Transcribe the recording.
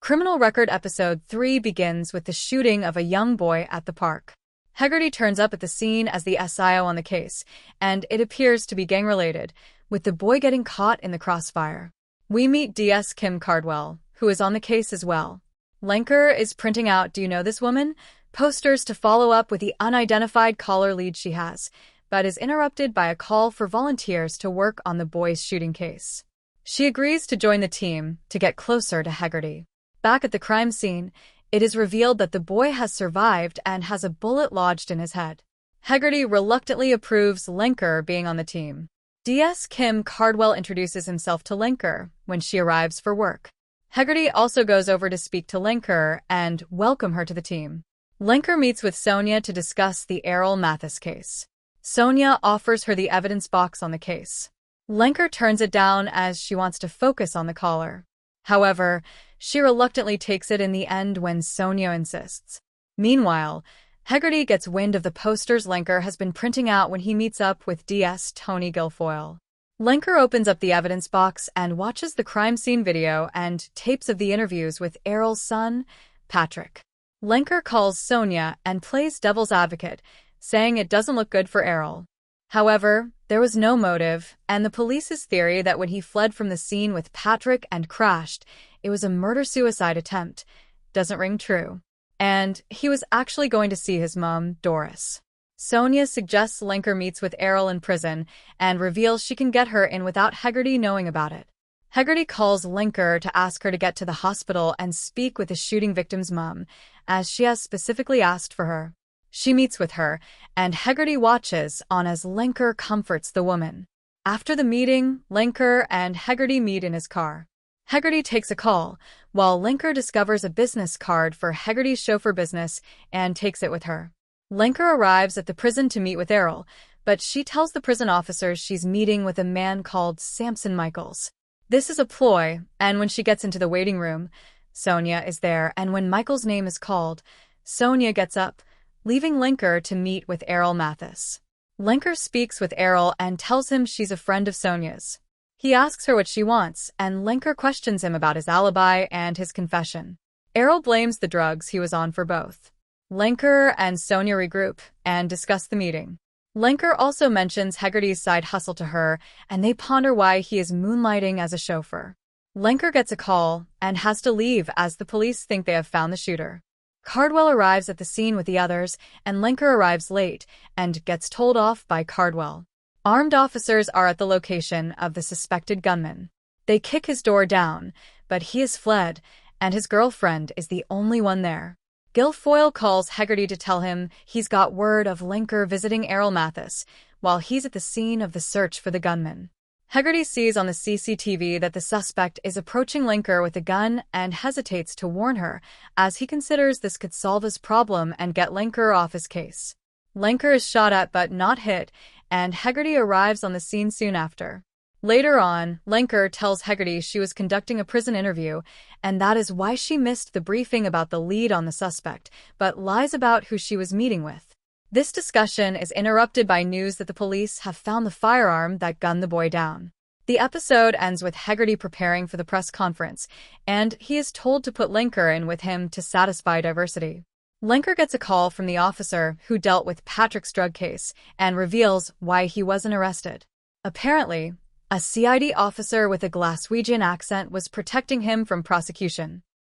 Criminal Record Episode 3 begins with the shooting of a young boy at the park. Hegarty turns up at the scene as the SIO on the case, and it appears to be gang-related, with the boy getting caught in the crossfire. We meet DS Kim Cardwell, who is on the case as well. Lenker is printing out "Do you know this woman?" posters to follow up with the unidentified caller lead she has, but is interrupted by a call for volunteers to work on the boy's shooting case. She agrees to join the team to get closer to Hegarty. Back at the crime scene, it is revealed that the boy has survived and has a bullet lodged in his head. Hegarty reluctantly approves Lenker being on the team. DS Kim Cardwell introduces himself to Lenker when she arrives for work. Hegarty also goes over to speak to Lenker and welcome her to the team. Lenker meets with Sonia to discuss the Errol Mathis case. Sonia offers her the evidence box on the case. Lenker turns it down as she wants to focus on the caller. However, she reluctantly takes it in the end when Sonia insists. Meanwhile, Hegarty gets wind of the posters Lenker has been printing out when he meets up with DS Tony Guilfoyle. Lenker opens up the evidence box and watches the crime scene video and tapes of the interviews with Errol's son, Patrick. Lenker calls Sonia and plays devil's advocate, saying it doesn't look good for Errol. However, there was no motive, and the police's theory that when he fled from the scene with Patrick and crashed, it was a murder-suicide attempt, doesn't ring true. And he was actually going to see his mom, Doris. Sonia suggests Lenker meets with Errol in prison and reveals she can get her in without Hegarty knowing about it. Hegarty calls Lenker to ask her to get to the hospital and speak with the shooting victim's mom, as she has specifically asked for her. She meets with her, and Hegarty watches on as Lenker comforts the woman. After the meeting, Lenker and Hegarty meet in his car. Hegarty takes a call, while Lenker discovers a business card for Hegarty's chauffeur business and takes it with her. Lenker arrives at the prison to meet with Errol, but she tells the prison officers she's meeting with a man called Samson Michaels. This is a ploy, and when she gets into the waiting room, Sonia is there, and when Michael's name is called, Sonia gets up, leaving Lenker to meet with Errol Mathis. Lenker speaks with Errol and tells him she's a friend of Sonia's. He asks her what she wants, and Lenker questions him about his alibi and his confession. Errol blames the drugs he was on for both. Lenker and Sonia regroup and discuss the meeting. Lenker also mentions Hegarty's side hustle to her, and they ponder why he is moonlighting as a chauffeur. Lenker gets a call and has to leave as the police think they have found the shooter. Cardwell arrives at the scene with the others, and Lenker arrives late and gets told off by Cardwell. Armed officers are at the location of the suspected gunman. They kick his door down, but he has fled, and his girlfriend is the only one there. Guilfoyle calls Hegarty to tell him he's got word of Lenker visiting Errol Mathis, while he's at the scene of the search for the gunman. Hegarty sees on the CCTV that the suspect is approaching Lenker with a gun and hesitates to warn her, as he considers this could solve his problem and get Lenker off his case. Lenker is shot at but not hit, and Hegarty arrives on the scene soon after. Later on, Lenker tells Hegarty she was conducting a prison interview, and that is why she missed the briefing about the lead on the suspect, but lies about who she was meeting with. This discussion is interrupted by news that the police have found the firearm that gunned the boy down. The episode ends with Hegarty preparing for the press conference, and he is told to put Lenker in with him to satisfy diversity. Lenker gets a call from the officer who dealt with Patrick's drug case and reveals why he wasn't arrested. Apparently, a CID officer with a Glaswegian accent was protecting him from prosecution.